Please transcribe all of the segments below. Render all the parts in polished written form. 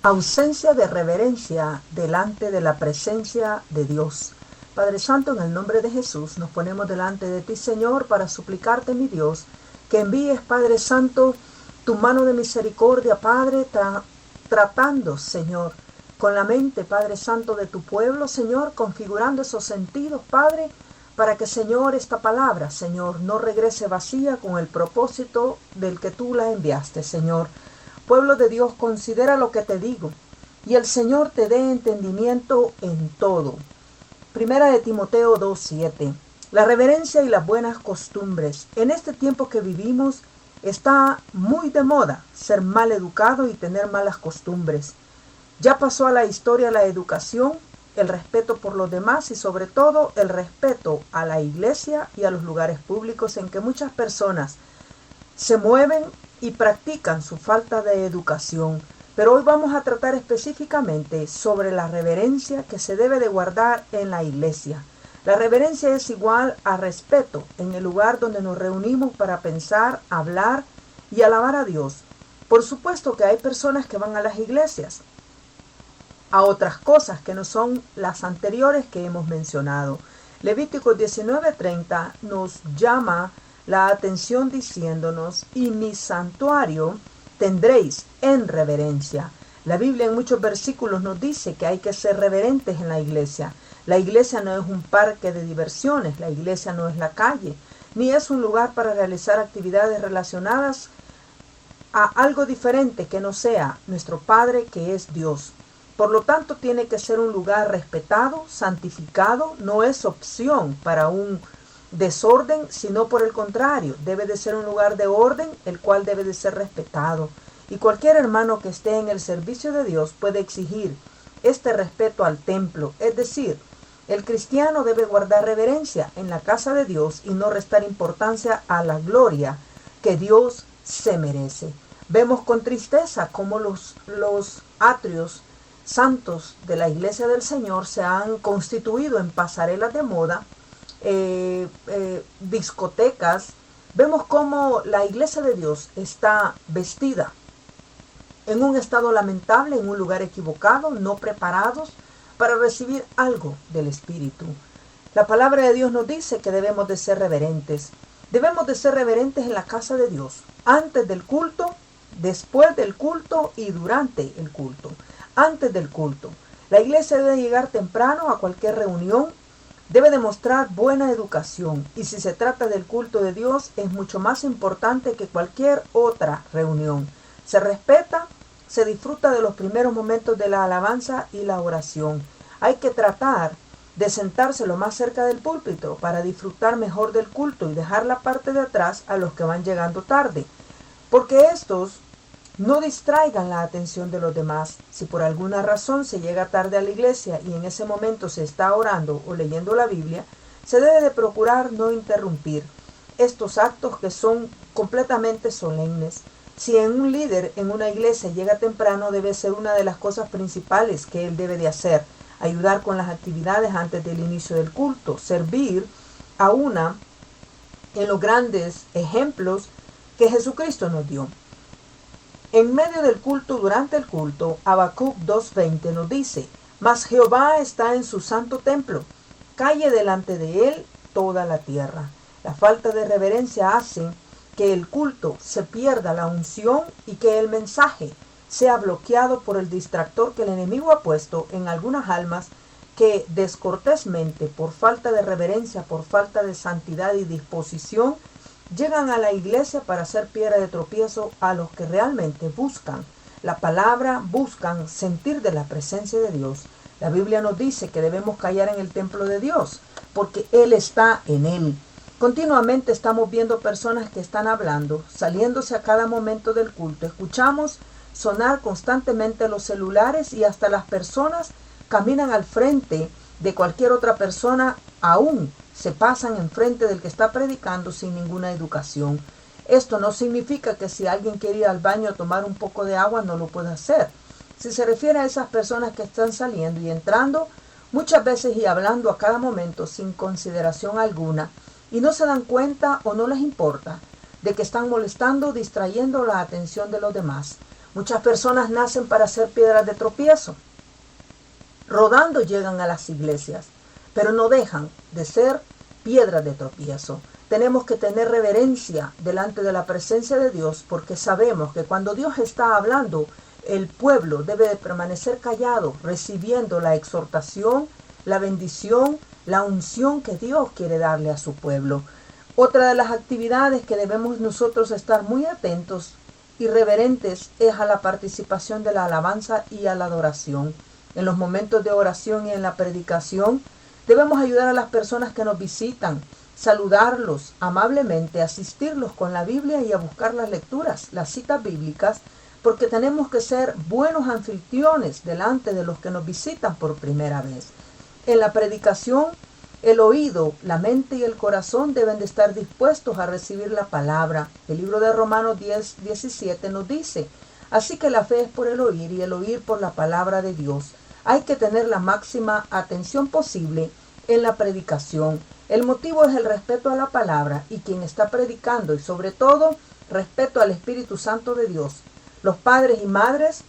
Ausencia de reverencia delante de la presencia de Dios. Padre Santo, en el nombre de Jesús, nos ponemos delante de ti, Señor, para suplicarte, mi Dios, que envíes, Padre Santo, tu mano de misericordia, Padre, tratando, Señor, con la mente, Padre Santo, de tu pueblo, Señor, configurando esos sentidos, Padre, para que, Señor, esta palabra, Señor, no regrese vacía con el propósito del que tú la enviaste, Señor. Pueblo de Dios, considera lo que te digo, y el Señor te dé entendimiento en todo. Primera de Timoteo 2:7. La reverencia y las buenas costumbres. En este tiempo que vivimos está muy de moda ser mal educado y tener malas costumbres. Ya pasó a la historia la educación, el respeto por los demás y sobre todo el respeto a la iglesia y a los lugares públicos en que muchas personas se mueven y practican su falta de educación. Pero hoy vamos a tratar específicamente sobre la reverencia que se debe de guardar en la iglesia. La reverencia es igual a respeto en el lugar donde nos reunimos para pensar, hablar y alabar a Dios. Por supuesto que hay personas que van a las iglesias a otras cosas que no son las anteriores que hemos mencionado. Levítico 19:30 nos llama la atención diciéndonos: y mi santuario tendréis en reverencia. La Biblia en muchos versículos nos dice que hay que ser reverentes en la iglesia. La iglesia no es un parque de diversiones, la iglesia no es la calle, ni es un lugar para realizar actividades relacionadas a algo diferente que no sea nuestro Padre, que es Dios. Por lo tanto, tiene que ser un lugar respetado, santificado, no es opción para un desorden, sino por el contrario, debe de ser un lugar de orden, el cual debe de ser respetado. Y cualquier hermano que esté en el servicio de Dios puede exigir este respeto al templo, es decir, el cristiano debe guardar reverencia en la casa de Dios y no restar importancia a la gloria que Dios se merece. Vemos con tristeza cómo los atrios santos de la iglesia del Señor se han constituido en pasarelas de moda, discotecas. Vemos cómo la iglesia de Dios está vestida en un estado lamentable, en un lugar equivocado, no preparados para recibir algo del Espíritu. La palabra de Dios nos dice que debemos de ser reverentes. Debemos de ser reverentes en la casa de Dios, antes del culto, después del culto y durante el culto. Antes del culto, la iglesia debe llegar temprano a cualquier reunión, debe demostrar buena educación y si se trata del culto de Dios es mucho más importante que cualquier otra reunión. Se respeta, se disfruta de los primeros momentos de la alabanza y la oración. Hay que tratar de sentarse lo más cerca del púlpito para disfrutar mejor del culto y dejar la parte de atrás a los que van llegando tarde, porque estos no distraigan la atención de los demás. Si por alguna razón se llega tarde a la iglesia y en ese momento se está orando o leyendo la Biblia, se debe de procurar no interrumpir estos actos que son completamente solemnes. Si un líder en una iglesia llega temprano, debe ser una de las cosas principales que él debe de hacer: ayudar con las actividades antes del inicio del culto, servir en los grandes ejemplos que Jesucristo nos dio. En medio del culto, durante el culto, Habacuc 2:20 nos dice: mas Jehová está en su santo templo, calle delante de él toda la tierra. La falta de reverencia hace que el culto se pierda la unción y que el mensaje sea bloqueado por el distractor que el enemigo ha puesto en algunas almas que descortésmente, por falta de reverencia, por falta de santidad y disposición, llegan a la iglesia para ser piedra de tropiezo a los que realmente buscan la palabra, buscan sentir de la presencia de Dios. La Biblia nos dice que debemos callar en el templo de Dios, porque Él está en él. Continuamente estamos viendo personas que están hablando, saliéndose a cada momento del culto. Escuchamos sonar constantemente los celulares y hasta las personas caminan al frente de cualquier otra persona, aún se pasan enfrente del que está predicando sin ninguna educación. Esto no significa que si alguien quiere ir al baño a tomar un poco de agua no lo pueda hacer. Si se refiere a esas personas que están saliendo y entrando muchas veces y hablando a cada momento sin consideración alguna y no se dan cuenta o no les importa de que están molestando, distrayendo la atención de los demás. Muchas personas nacen para ser piedras de tropiezo. Rodando llegan a las iglesias, pero no dejan de ser piedras de tropiezo. Tenemos que tener reverencia delante de la presencia de Dios, porque sabemos que cuando Dios está hablando, el pueblo debe de permanecer callado, recibiendo la exhortación, la bendición, la unción que Dios quiere darle a su pueblo. Otra de las actividades que debemos nosotros estar muy atentos y reverentes es a la participación de la alabanza y a la adoración. En los momentos de oración y en la predicación debemos ayudar a las personas que nos visitan, saludarlos amablemente, asistirlos con la Biblia y a buscar las lecturas, las citas bíblicas, porque tenemos que ser buenos anfitriones delante de los que nos visitan por primera vez. En la predicación, el oído, la mente y el corazón deben de estar dispuestos a recibir la palabra. El libro de Romanos 10:17 nos dice: así que la fe es por el oír y el oír por la palabra de Dios. Hay que tener la máxima atención posible en la predicación. El motivo es el respeto a la palabra y quien está predicando, y sobre todo respeto al Espíritu Santo de Dios. Los padres y madres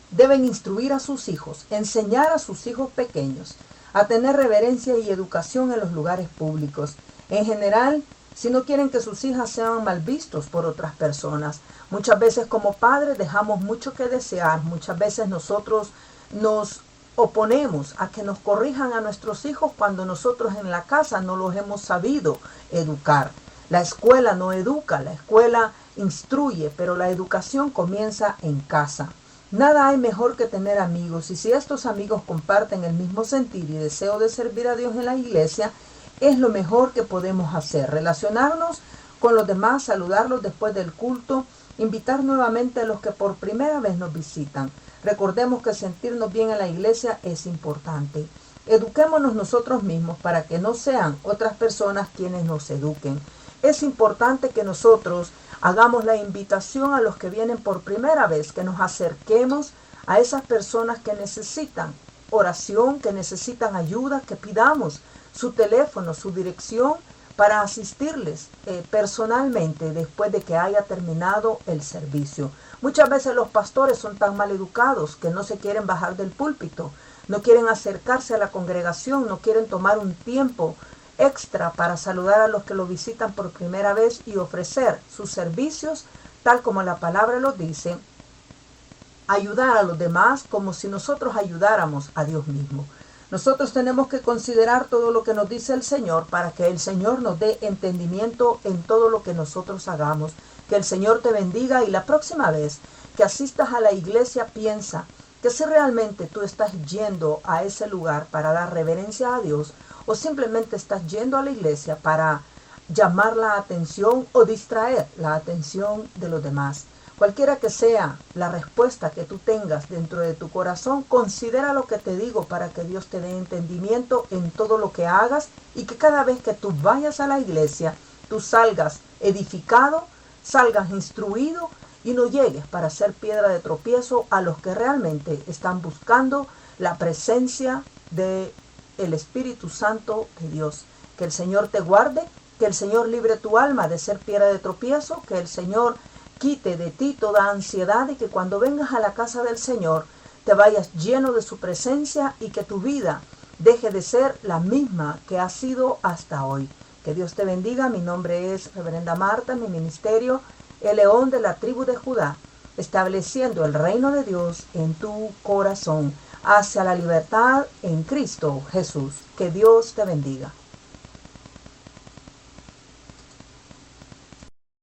deben instruir a sus hijos, enseñar a sus hijos pequeños a tener reverencia y educación en los lugares públicos. En general, si no quieren que sus hijas sean mal vistos por otras personas. Muchas veces como padres dejamos mucho que desear. Muchas veces nosotros nos oponemos a que nos corrijan a nuestros hijos cuando nosotros en la casa no los hemos sabido educar. La escuela no educa, la escuela instruye, pero la educación comienza en casa. Nada hay mejor que tener amigos, y si estos amigos comparten el mismo sentir y deseo de servir a Dios en la iglesia, es lo mejor que podemos hacer. Relacionarnos con los demás, saludarlos después del culto, invitar nuevamente a los que por primera vez nos visitan. Recordemos que sentirnos bien en la iglesia es importante. Eduquémonos nosotros mismos para que no sean otras personas quienes nos eduquen. Es importante que nosotros hagamos la invitación a los que vienen por primera vez, que nos acerquemos a esas personas que necesitan oración, que necesitan ayuda, que pidamos su teléfono, su dirección para asistirles personalmente después de que haya terminado el servicio. Muchas veces los pastores son tan mal educados que no se quieren bajar del púlpito, no quieren acercarse a la congregación, no quieren tomar un tiempo extra para saludar a los que lo visitan por primera vez y ofrecer sus servicios tal como la palabra lo dice, ayudar a los demás como si nosotros ayudáramos a Dios mismo. Nosotros tenemos que considerar todo lo que nos dice el Señor para que el Señor nos dé entendimiento en todo lo que nosotros hagamos. Que el Señor te bendiga, y la próxima vez que asistas a la iglesia piensa que si realmente tú estás yendo a ese lugar para dar reverencia a Dios, o simplemente estás yendo a la iglesia para llamar la atención o distraer la atención de los demás. Cualquiera que sea la respuesta que tú tengas dentro de tu corazón, considera lo que te digo para que Dios te dé entendimiento en todo lo que hagas, y que cada vez que tú vayas a la iglesia, tú salgas edificado, salgas instruido y no llegues para ser piedra de tropiezo a los que realmente están buscando la presencia del Espíritu Santo de Dios. Que el Señor te guarde, que el Señor libre tu alma de ser piedra de tropiezo, que el Señor quite de ti toda ansiedad, y que cuando vengas a la casa del Señor te vayas lleno de su presencia y que tu vida deje de ser la misma que ha sido hasta hoy. Que Dios te bendiga. Mi nombre es Reverenda Marta, mi ministerio, el León de la tribu de Judá, estableciendo el reino de Dios en tu corazón hacia la libertad en Cristo Jesús. Que Dios te bendiga.